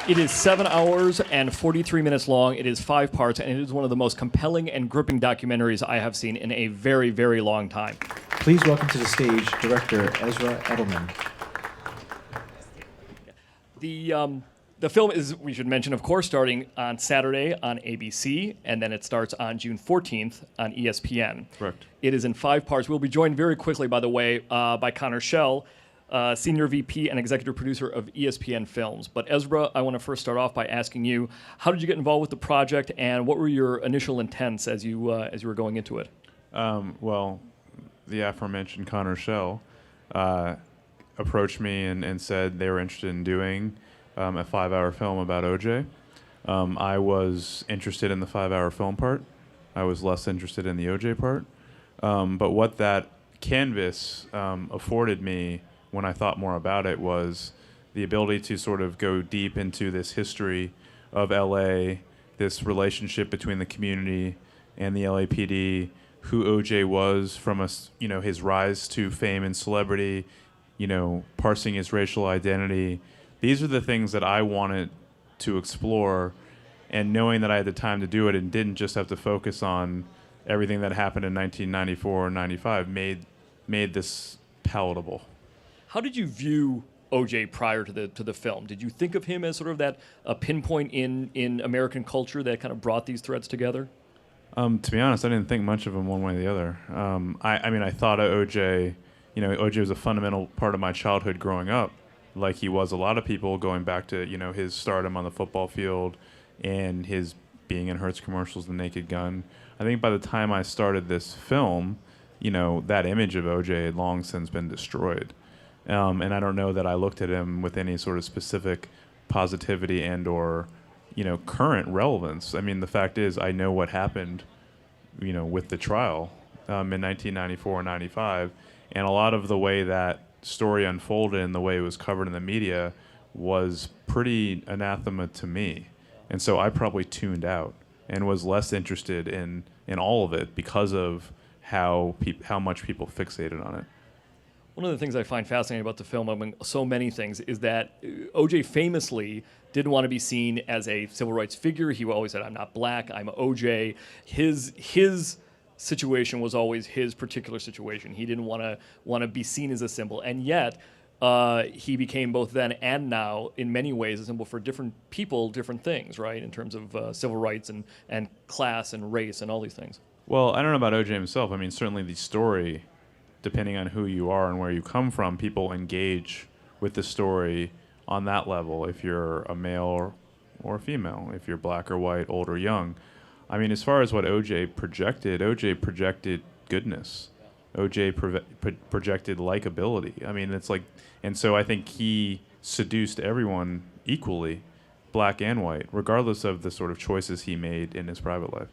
It is 7 hours and 43 minutes long. It is 5 parts, and it is one of the most compelling and gripping documentaries I have seen in a very, very long time. Please welcome to the stage director Ezra Edelman. The film is, we should mention, of course, starting on Saturday on ABC, and then it starts on June 14th on ESPN. Correct. It is in 5 parts. We'll be joined very quickly, by the way, by Connor Schell, Senior VP and Executive Producer of ESPN Films. But Ezra, I want to first start off by asking you, how did you get involved with the project, and what were your initial intents as you were going into it? Well, the aforementioned Connor Schell approached me and said they were interested in doing a 5-hour film about OJ. I was interested in the 5-hour film part. I was less interested in the OJ part. But what that canvas afforded me when I thought more about it was the ability to sort of go deep into this history of LA, this relationship between the community and the LAPD, who OJ was from his rise to fame and celebrity, parsing his racial identity. These are the things that I wanted to explore, and knowing that I had the time to do it and didn't just have to focus on everything that happened in 1994 or 95 made this palatable. How did you view OJ prior to the film? Did you think of him as sort of that pinpoint in American culture that kind of brought these threads together? To be honest, I didn't think much of him one way or the other. I thought of OJ. OJ was a fundamental part of my childhood growing up, like he was a lot of people, going back to his stardom on the football field and his being in Hertz commercials, The Naked Gun. I think by the time I started this film, that image of OJ had long since been destroyed. And I don't know that I looked at him with any sort of specific positivity and or current relevance. I mean, the fact is, I know what happened, with the trial in 1994 and 95, and a lot of the way that story unfolded and the way it was covered in the media was pretty anathema to me. And so I probably tuned out and was less interested in all of it because of how much people fixated on it. One of the things I find fascinating about the film, among so many things, is that OJ famously didn't want to be seen as a civil rights figure. He always said, "I'm not black, I'm OJ." His situation was always his particular situation. He didn't want to be seen as a symbol, and yet he became both then and now, in many ways, a symbol for different people, different things, right? In terms of civil rights and class and race and all these things. Well, I don't know about OJ himself. I mean, certainly the story, depending on who you are and where you come from, people engage with the story on that level. If you're a male or a female, if you're black or white, old or young. I mean, as far as what OJ projected goodness. OJ projected likability. I mean, it's like, and so I think he seduced everyone equally, black and white, regardless of the sort of choices he made in his private life.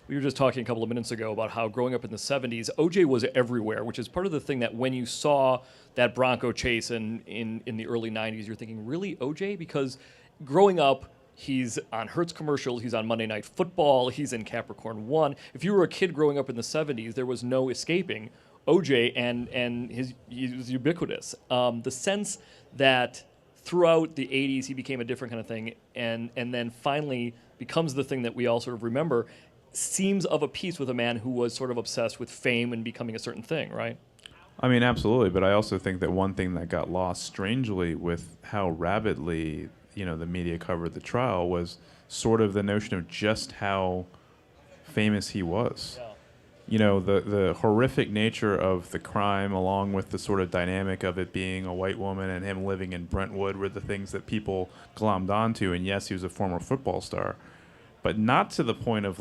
We were just talking a couple of minutes ago about how growing up in the 70s, OJ was everywhere, which is part of the thing that when you saw that Bronco chase in the early 90s, you're thinking, really, OJ? Because growing up, he's on Hertz commercials, he's on Monday Night Football, he's in Capricorn 1. If you were a kid growing up in the 70s, there was no escaping OJ, and he was ubiquitous. The sense that throughout the 80s he became a different kind of thing, and then finally becomes the thing that we all sort of remember, seems of a piece with a man who was sort of obsessed with fame and becoming a certain thing, right? I mean, absolutely, but I also think that one thing that got lost strangely with how rabidly, the media covered the trial was sort of the notion of just how famous he was. Yeah. The horrific nature of the crime, along with the sort of dynamic of it being a white woman and him living in Brentwood, were the things that people glommed onto. And yes, he was a former football star, but not to the point of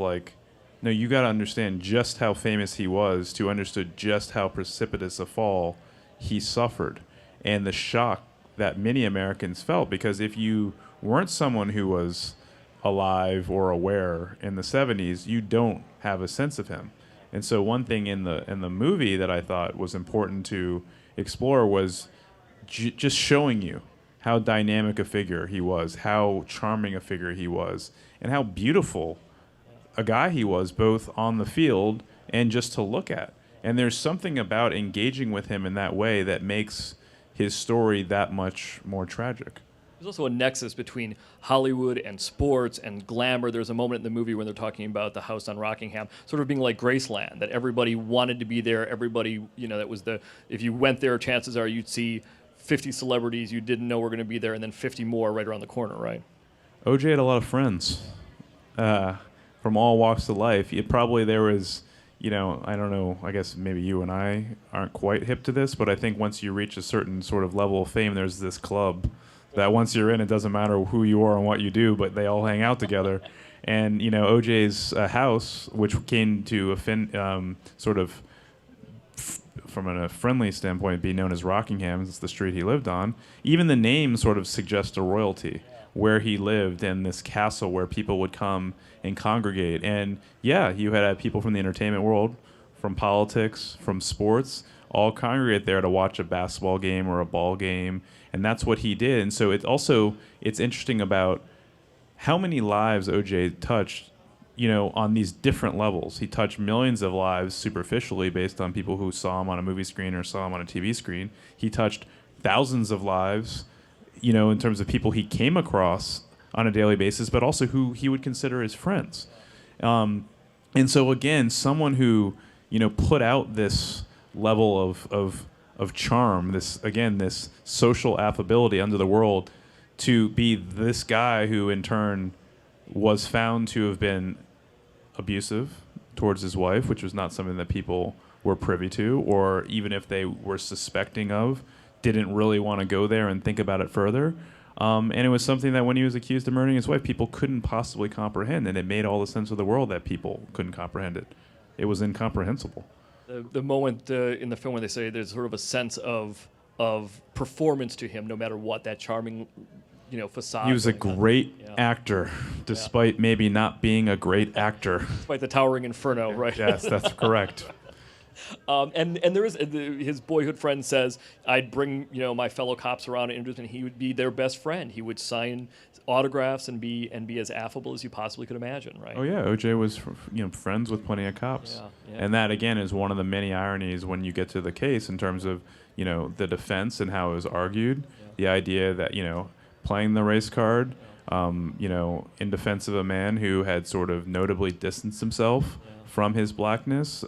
no, you got to understand just how famous he was to understand just how precipitous a fall he suffered and the shock that many Americans felt. Because if you weren't someone who was alive or aware in the 70s, you don't have a sense of him. And so one thing in the movie that I thought was important to explore was just showing you how dynamic a figure he was, how charming a figure he was, and how beautiful a guy he was, both on the field and just to look at. And there's something about engaging with him in that way that makes his story that much more tragic. There's also a nexus between Hollywood and sports and glamour. There's a moment in the movie when they're talking about the house on Rockingham, sort of being like Graceland, that everybody wanted to be there. Everybody, that was if you went there, chances are you'd see 50 celebrities you didn't know were going to be there, and then 50 more right around the corner, right? OJ had a lot of friends from all walks of life. There was, I don't know, I guess maybe you and I aren't quite hip to this, but I think once you reach a certain sort of level of fame, there's this club that once you're in, it doesn't matter who you are and what you do, but they all hang out together. And, OJ's house, which came to from a friendly standpoint, be known as Rockingham, it's the street he lived on, even the name sort of suggests a royalty, where he lived and this castle where people would come and congregate. And yeah, you had people from the entertainment world, from politics, from sports, all congregate there to watch a basketball game or a ball game. And that's what he did. And so it's interesting about how many lives OJ touched, on these different levels. He touched millions of lives superficially based on people who saw him on a movie screen or saw him on a TV screen. He touched thousands of lives, in terms of people he came across on a daily basis, but also who he would consider his friends. And so again, someone who, put out this level of charm, this social affability under the world, to be this guy who in turn was found to have been abusive towards his wife, which was not something that people were privy to, or even if they were suspecting of, didn't really want to go there and think about it further. And it was something that when he was accused of murdering his wife, people couldn't possibly comprehend, and it made all the sense of the world that people couldn't comprehend it. It was incomprehensible. The moment in the film where they say there's sort of a sense of performance to him, no matter what, that charming, facade. He was a great actor, despite maybe not being a great actor. Despite the towering inferno, right? Yes, that's correct. And there is his boyhood friend says, I'd bring my fellow cops around and he would be their best friend. He would sign autographs and be as affable as you possibly could imagine, right? Oh yeah, OJ was friends with plenty of cops, and that again is one of the many ironies when you get to the case in terms of the defense and how it was argued. The idea that playing the race card, in defense of a man who had sort of notably distanced himself from his blackness,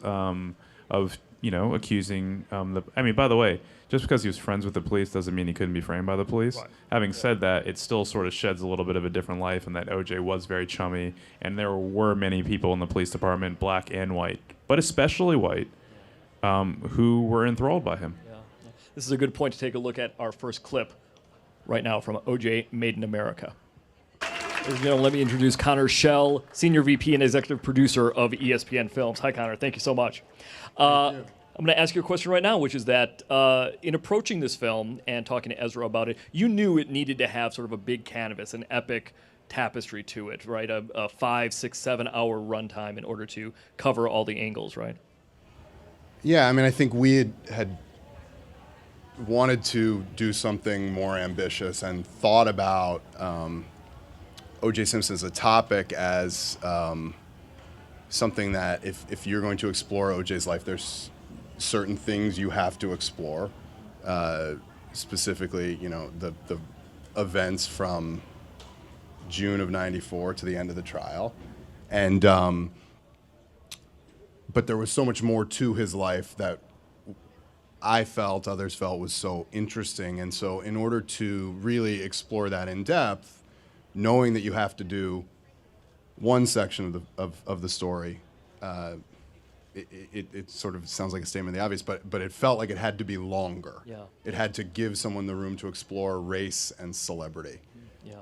of accusing by the way, just because he was friends with the police doesn't mean he couldn't be framed by the police. Right. Having said that, it still sort of sheds a little bit of a different life, and that OJ was very chummy, and there were many people in the police department, black and white, but especially white, who were enthralled by him. Yeah. This is a good point to take a look at our first clip right now from OJ Made in America. Ladies and gentlemen, let me introduce Connor Schell, Senior VP and Executive Producer of ESPN Films. Hi, Connor. Thank you so much. Thank you. I'm going to ask you a question right now, which is that in approaching this film and talking to Ezra about it, you knew it needed to have sort of a big canvas, an epic tapestry to it, right? A 5, 6, 7 hour runtime in order to cover all the angles, right? Yeah, I think we had wanted to do something more ambitious and thought about OJ Simpson as a topic as something that if you're going to explore OJ's life, there's certain things you have to explore, specifically, the events from June of '94 to the end of the trial, and but there was so much more to his life that others felt was so interesting, and so in order to really explore that in depth, knowing that you have to do one section of the story. It sort of sounds like a statement of the obvious, but it felt like it had to be longer. Yeah. It had to give someone the room to explore race and celebrity. Yeah.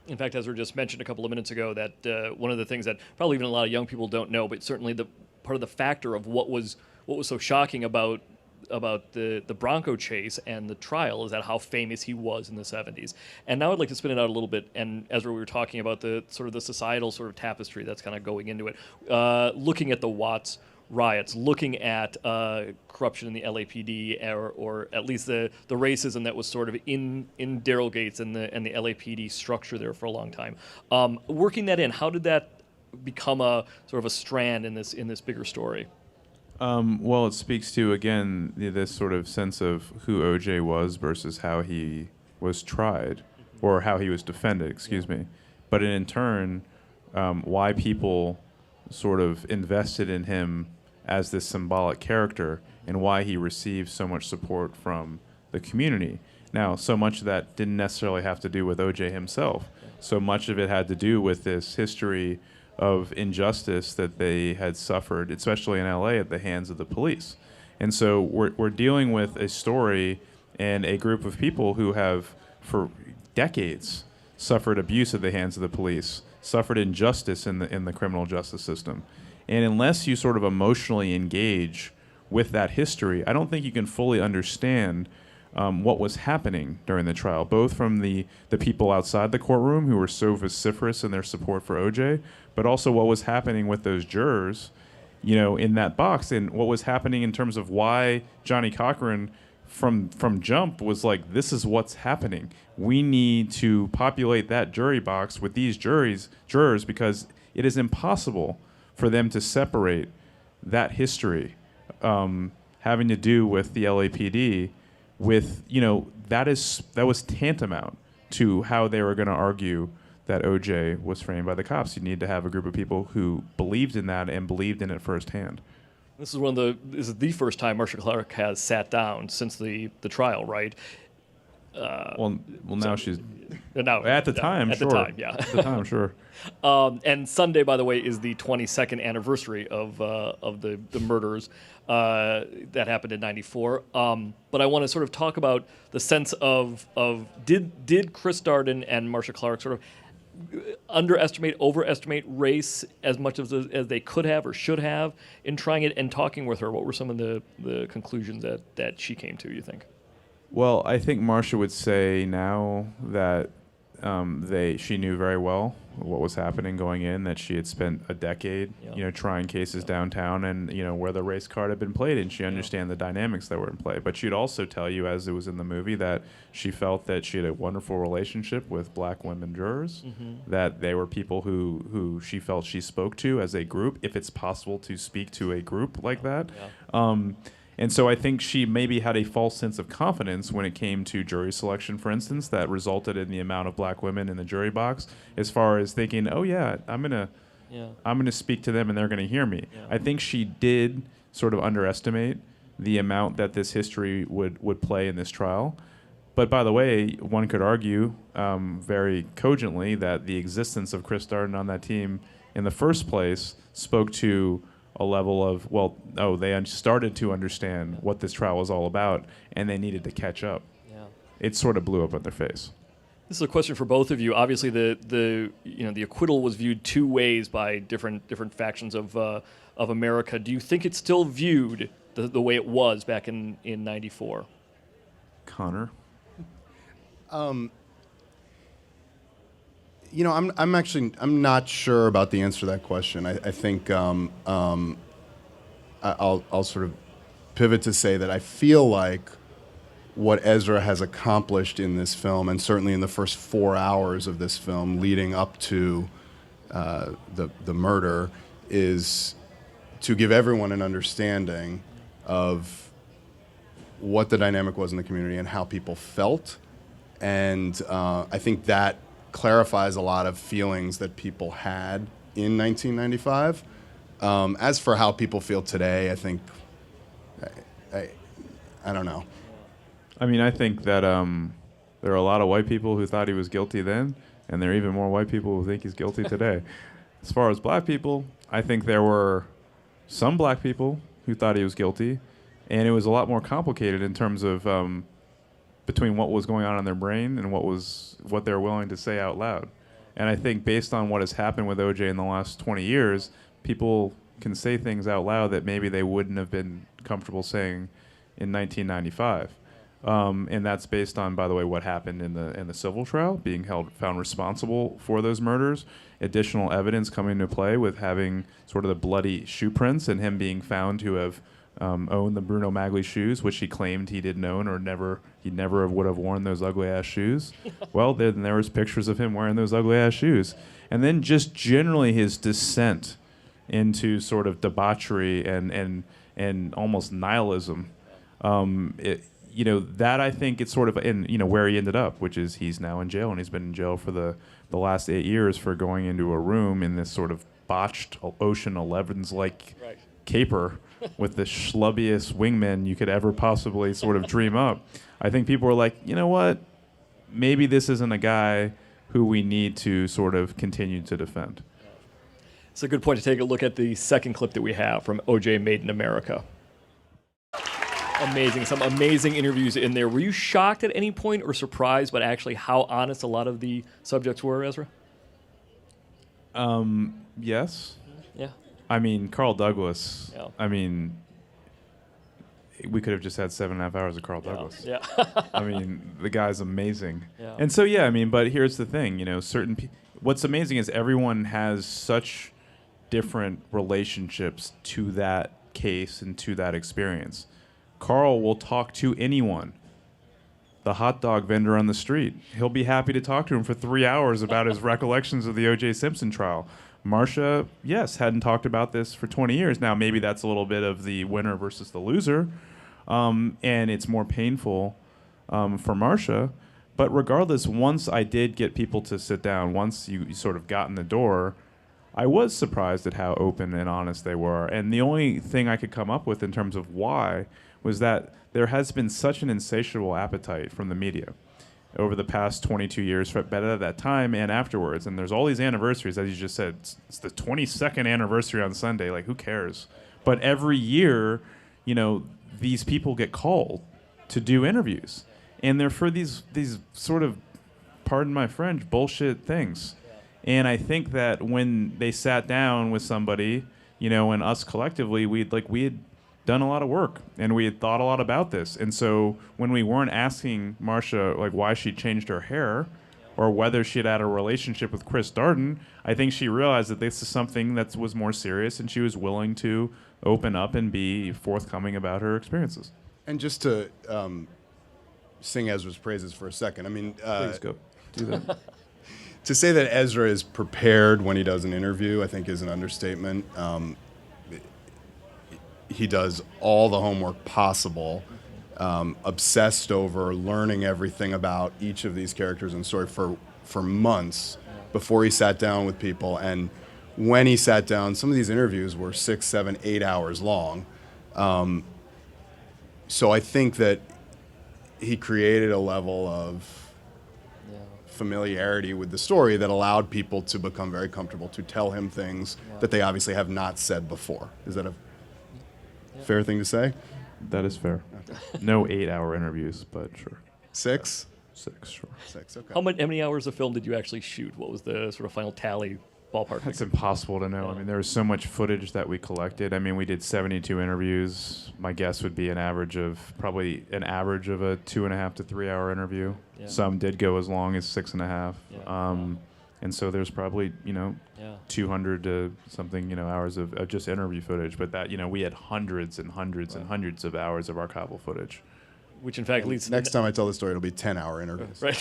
In fact, Ezra just mentioned a couple of minutes ago that one of the things that probably even a lot of young people don't know, but certainly the part of the factor of what was so shocking about the Bronco chase and the trial is that how famous he was in the 70s. And now I'd like to spin it out a little bit. And Ezra, we were talking about the sort of the societal sort of tapestry that's kind of going into it. Looking at the Watts riots, looking at corruption in the LAPD, or at least the racism that was sort of in Daryl Gates and the LAPD structure there for a long time. Working that in, how did that become a sort of a strand in this bigger story? Well, it speaks to, again, this sort of sense of who OJ was versus how he was tried, or how he was defended, excuse me. But in turn, why people sort of invested in him as this symbolic character and why he received so much support from the community. Now, so much of that didn't necessarily have to do with OJ himself. So much of it had to do with this history of injustice that they had suffered, especially in LA, at the hands of the police. And so we're dealing with a story and a group of people who have, for decades, suffered abuse at the hands of the police, suffered injustice in the criminal justice system. And unless you sort of emotionally engage with that history, I don't think you can fully understand what was happening during the trial, both from the people outside the courtroom who were so vociferous in their support for OJ, but also what was happening with those jurors, in that box, and what was happening in terms of why Johnny Cochran from jump was like, this is what's happening. We need to populate that jury box with these jurors because it is impossible for them to separate that history having to do with the LAPD with, that was tantamount to how they were going to argue that OJ was framed by the cops. You need to have a group of people who believed in that and believed in it firsthand. This is the first time Marcia Clark has sat down since the trial, right? Well, now she's now at the time, at sure. the time, yeah. At the time, sure. And Sunday, by the way, is the 22nd anniversary of the murders that happened in '94. But I want to sort of talk about the sense of did Chris Darden and Marcia Clark sort of underestimate, overestimate race as much as they could have or should have in trying it and talking with her? What were some of the conclusions that she came to, you think? Well, I think Marcia would say now that she knew very well what was happening going in, that she had spent a decade, trying cases downtown and, where the race card had been played, and she understand the dynamics that were in play. But she'd also tell you, as it was in the movie, that she felt that she had a wonderful relationship with black women jurors, that they were people who she felt she spoke to as a group, if it's possible to speak to a group like that. And so I think she maybe had a false sense of confidence when it came to jury selection, for instance, that resulted in the amount of black women in the jury box, as far as thinking, oh yeah, I'm gonna speak to them and they're gonna hear me. I think she did sort of underestimate the amount that this history would play in this trial. But by the way, one could argue very cogently that the existence of Chris Darden on that team in the first place spoke to a level of, they started to understand what this trial was all about, and they needed to catch up. Yeah. It sort of blew up in their face. This is a question for both of you. Obviously, the acquittal was viewed two ways by different factions of America. Do you think it's still viewed the way it was back in '94? Connor? I'm not sure about the answer to that question. I think I'll sort of pivot to say that I feel like what Ezra has accomplished in this film, and certainly in the first 4 hours of this film leading up to the murder, is to give everyone an understanding of what the dynamic was in the community and how people felt. And I think that clarifies a lot of feelings that people had in 1995. As for how people feel today, I think, I don't know. I mean, I think that there are a lot of white people who thought he was guilty then, and there are even more white people who think he's guilty today. As far as black people, I think there were some black people who thought he was guilty, and it was a lot more complicated in terms of between what was going on in their brain and what they were willing to say out loud. And I think based on what has happened with OJ in the last 20 years, people can say things out loud that maybe they wouldn't have been comfortable saying in 1995. And that's based on, by the way, what happened in the civil trial, being found responsible for those murders, additional evidence coming into play with having sort of the bloody shoe prints and him being found to have owned the Bruno Magli shoes, which he claimed he didn't own or he never would have worn those ugly ass shoes. Well, then there was pictures of him wearing those ugly ass shoes. And then just generally his descent into sort of debauchery and almost nihilism. that I think it's sort of in, where he ended up, which is he's now in jail, and he's been in jail for the last 8 years for going into a room in this sort of botched Ocean 11's like caper with the schlubbiest wingmen you could ever possibly sort of dream up. I think people were like, you know what? Maybe this isn't a guy who we need to sort of continue to defend. It's a good point to take a look at the second clip that we have from OJ Made in America. Amazing. Some amazing interviews in there. Were you shocked at any point or surprised by actually how honest a lot of the subjects were, Ezra? Yes. Yeah. I mean, Carl Douglas. Yeah. I mean, we could have just had 7.5 hours of Carl Douglas. Yeah. I mean, the guy's amazing. Yeah. And so, but here's the thing, what's amazing is everyone has such different relationships to that case and to that experience. Carl will talk to anyone. The hot dog vendor on the street. He'll be happy to talk to him for 3 hours about his recollections of the OJ Simpson trial. Marcia, yes, hadn't talked about this for 20 years. Now, maybe that's a little bit of the winner versus the loser, and it's more painful for Marcia. But regardless, once I did get people to sit down, once you sort of got in the door, I was surprised at how open and honest they were. And the only thing I could come up with in terms of why was that there has been such an insatiable appetite from the media over the past 22 years, but at that time and afterwards. And there's all these anniversaries, as you just said. It's the 22nd anniversary on Sunday. Like, who cares? But every year, these people get called to do interviews. And they're for these sort of, pardon my French, bullshit things. And I think that when they sat down with somebody, and us collectively, we had done a lot of work and we had thought a lot about this. And so when we weren't asking Marcia why she changed her hair or whether she had a relationship with Chris Darden, I think she realized that this is something that was more serious, and she was willing to open up and be forthcoming about her experiences. And just to sing Ezra's praises for a second, I mean, Please go do that. To say that Ezra is prepared when he does an interview, I think is an understatement. He does all the homework possible, obsessed over learning everything about each of these characters and story for months before he sat down with people. And when he sat down, some of these interviews were 6, 7, 8 hours long. So I think that he created a level of familiarity with the story that allowed people to become very comfortable to tell him things that they obviously have not said before. Is that a fair thing to say? That is fair. No 8-hour interviews, but sure. 6? 6, sure. 6, okay. How many hours of film did you actually shoot? What was the sort of final tally ballpark? That's impossible to know. I mean, there was so much footage that we collected. I mean, we did 72 interviews. My guess would be probably an average of a 2.5 to 3 hour interview. Yeah. Some did go as long as 6.5. Yeah. And so there's probably, 200 to something, hours of just interview footage. But that, we had hundreds and hundreds and hundreds of hours of archival footage. Which, in fact, leads... Next time I tell the story, it'll be 10-hour interviews. Right.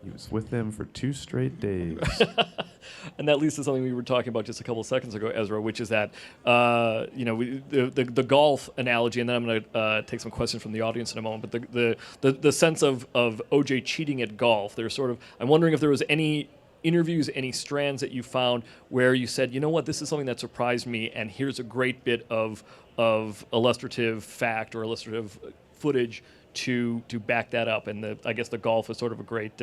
He was with them for 2 straight days. And that leads to something we were talking about just a couple of seconds ago, Ezra, which is that, the golf analogy, and then I'm going to take some questions from the audience in a moment, but the sense of OJ cheating at golf, there's sort of... I'm wondering if there was any interviews, any strands that you found where you said, you know what, this is something that surprised me, and here's a great bit of illustrative fact or illustrative footage to back that up. And I guess the golf is sort of a great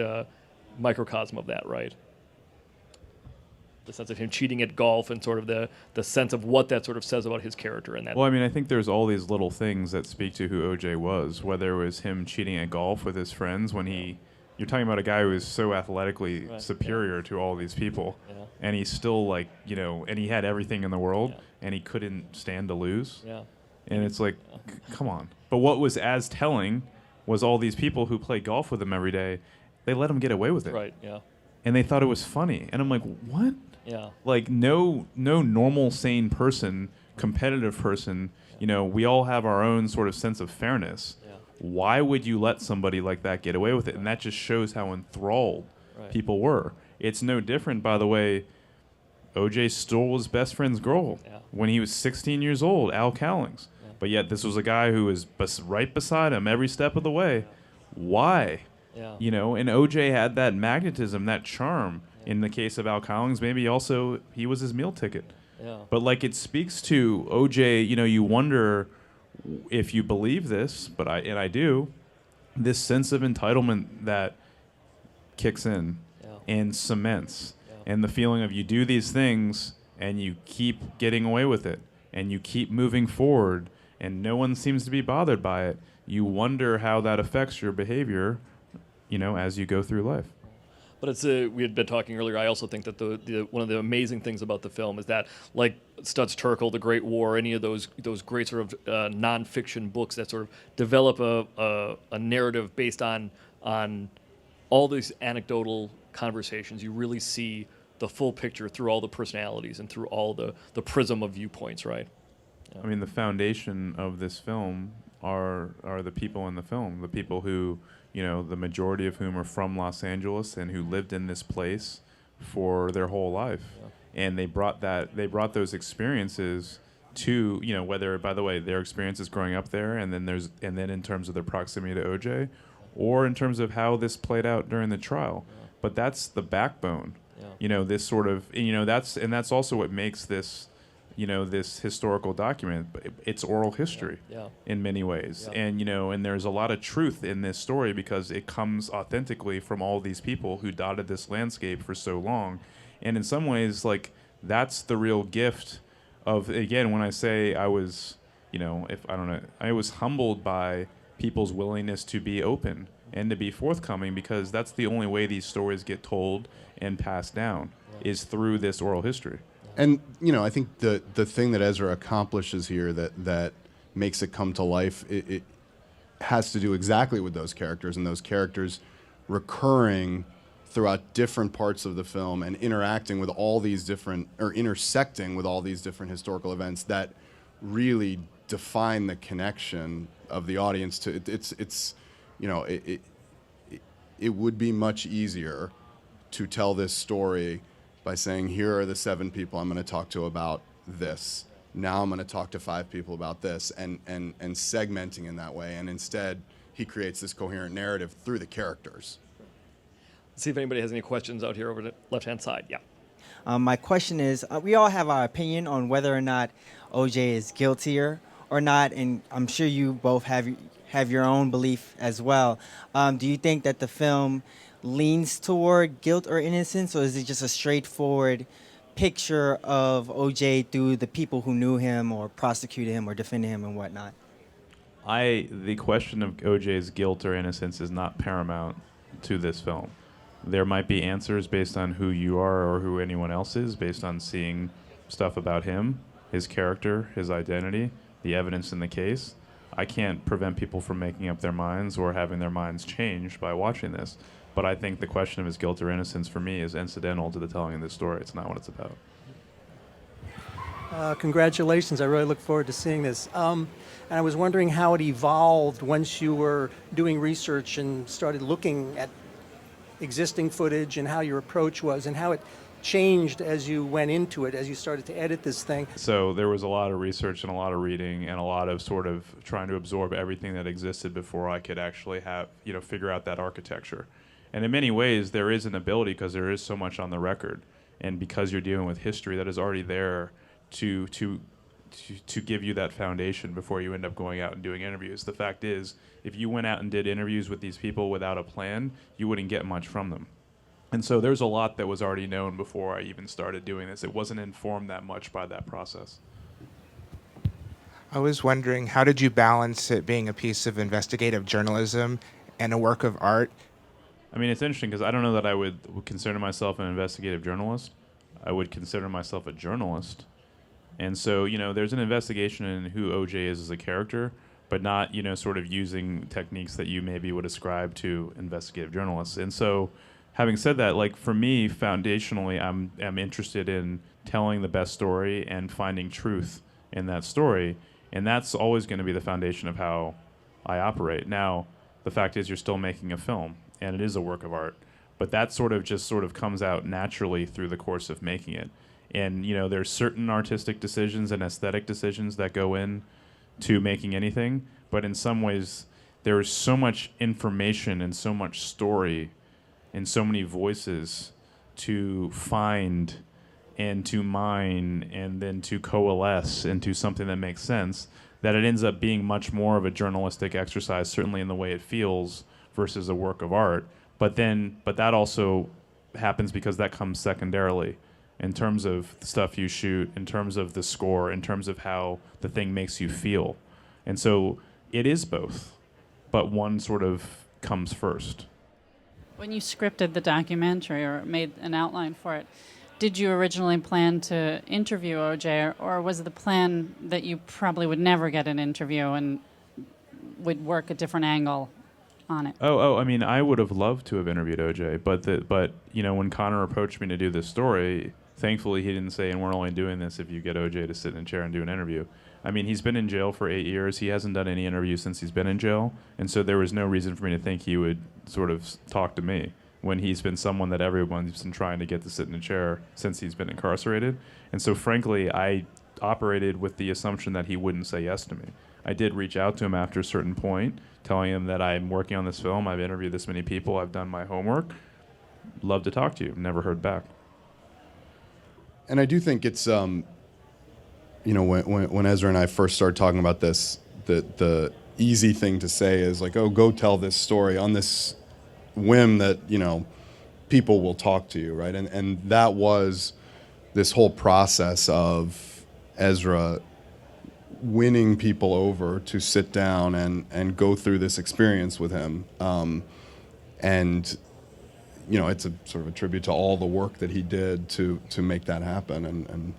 microcosm of that, right? The sense of him cheating at golf and sort of the sense of what that sort of says about his character. And that. Well, I mean, I think there's all these little things that speak to who OJ was, whether it was him cheating at golf with his friends when you're talking about a guy who is so athletically superior to all these people, and he's still and he had everything in the world, and he couldn't stand to lose. Yeah. And it's like, come on. But what was as telling was all these people who play golf with him every day, they let him get away with it. Right, yeah. And they thought it was funny. And I'm like, what? Yeah. Like, no normal, sane person, competitive person, we all have our own sort of sense of fairness. Yeah. Why would you let somebody like that get away with it? And that just shows how enthralled people were. It's no different, by the way. OJ stole his best friend's girl when he was 16 years old, Al Cowlings. Yeah. But yet this was a guy who was right beside him every step of the way. Why? Yeah. You know, and OJ had that magnetism, that charm. In the case of Al Collins, maybe also he was his meal ticket. Yeah. But like it speaks to OJ, you know, you wonder if you believe this, but I do, this sense of entitlement that kicks in and cements, and the feeling of you do these things and you keep getting away with it and you keep moving forward and no one seems to be bothered by it. You wonder how that affects your behavior, you know, as you go through life. But it's we had been talking earlier. I also think that the one of the amazing things about the film is that, like Studs Terkel, The Great War, any of those great sort of nonfiction books that sort of develop a narrative based on all these anecdotal conversations, you really see the full picture through all the personalities and through all the prism of viewpoints, right? Yeah. I mean, the foundation of this film are the people in the film, the people who, you know, the majority of whom are from Los Angeles and who lived in this place for their whole life. Yeah. And they brought those experiences to, you know, whether, by the way, their experiences growing up there and then in terms of their proximity to OJ, or in terms of how this played out during the trial. Yeah. But that's the backbone. Yeah. You know, this sort of, you know, that's also what makes this, you know, this historical document. It's oral history in many ways. Yeah. And, you know, and there's a lot of truth in this story because it comes authentically from all these people who dotted this landscape for so long. And in some ways, like, that's the real gift of, again, when I say I was, you know, I was humbled by people's willingness to be open and to be forthcoming, because that's the only way these stories get told and passed down is through this oral history. And, you know, I think the thing that Ezra accomplishes here that makes it come to life, it has to do exactly with those characters, and those characters recurring throughout different parts of the film and interacting with all these different, or intersecting with all these different historical events that really define the connection of the audience to it's you know, it would be much easier to tell this story by saying, here are the 7 people I'm going to talk to about this. Now I'm going to talk to 5 people about this, and segmenting in that way. And instead, he creates this coherent narrative through the characters. Let's see if anybody has any questions out here over the left-hand side. Yeah. My question is, we all have our opinion on whether or not OJ is guiltier or not, and I'm sure you both have your own belief as well. Do you think that the film leans toward guilt or innocence, or is it just a straightforward picture of OJ through the people who knew him or prosecuted him or defended him and whatnot? The question of OJ's guilt or innocence is not paramount to this film. There might be answers based on who you are or who anyone else is, based on seeing stuff about him, his character, his identity, the evidence in the case. I can't prevent people from making up their minds or having their minds changed by watching this. But I think the question of his guilt or innocence for me is incidental to the telling of this story. It's not what it's about. Congratulations. I really look forward to seeing this. And I was wondering how it evolved once you were doing research and started looking at existing footage and how your approach was and how it changed as you went into it, as you started to edit this thing. So there was a lot of research and a lot of reading and a lot of sort of trying to absorb everything that existed before I could actually have, you know, figure out that architecture. And in many ways, there is an ability, because there is so much on the record, and because you're dealing with history that is already there to give you that foundation before you end up going out and doing interviews. The fact is, if you went out and did interviews with these people without a plan, you wouldn't get much from them. And so there's a lot that was already known before I even started doing this. It wasn't informed that much by that process. I was wondering, how did you balance it being a piece of investigative journalism and a work of art? I mean, it's interesting because I don't know that I would consider myself an investigative journalist. I would consider myself a journalist. And so, you know, there's an investigation in who OJ is as a character, but not, you know, sort of using techniques that you maybe would ascribe to investigative journalists. And so, having said that, like, for me, foundationally, I'm interested in telling the best story and finding truth in that story. And that's always going to be the foundation of how I operate. Now, the fact is you're still making a film, and it is a work of art. But that sort of comes out naturally through the course of making it. And, you know, there's certain artistic decisions and aesthetic decisions that go in to making anything, but in some ways there is so much information and so much story and so many voices to find and to mine and then to coalesce into something that makes sense, that it ends up being much more of a journalistic exercise, certainly in the way it feels, versus a work of art. But that also happens because that comes secondarily in terms of the stuff you shoot, in terms of the score, in terms of how the thing makes you feel. And so it is both, but one sort of comes first. When you scripted the documentary or made an outline for it, did you originally plan to interview OJ, or was the plan that you probably would never get an interview and would work a different angle on it? I mean, I would have loved to have interviewed OJ, but you know, when Connor approached me to do this story, thankfully he didn't say, and we're only doing this if you get OJ to sit in a chair and do an interview. I mean, he's been in jail for 8 years. He hasn't done any interviews since he's been in jail, and so there was no reason for me to think he would sort of talk to me when he's been someone that everyone's been trying to get to sit in a chair since he's been incarcerated. And so frankly, I operated with the assumption that he wouldn't say yes to me. I did reach out to him after a certain point, telling him that I'm working on this film, I've interviewed this many people, I've done my homework, love to talk to you. Never heard back. And I do think it's, you know, when Ezra and I first started talking about this, the easy thing to say is like, oh, go tell this story on this whim that, you know, people will talk to you, right? And that was this whole process of Ezra winning people over to sit down and go through this experience with him. And, you know, it's a sort of a tribute to all the work that he did to make that happen. And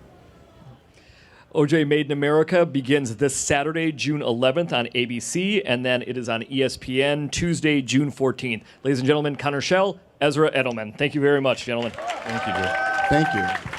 OJ Made in America begins this Saturday, June 11th on ABC, and then it is on ESPN Tuesday, June 14th. Ladies and gentlemen, Connor Schell, Ezra Edelman. Thank you very much, gentlemen. Thank you, Joe. thank you.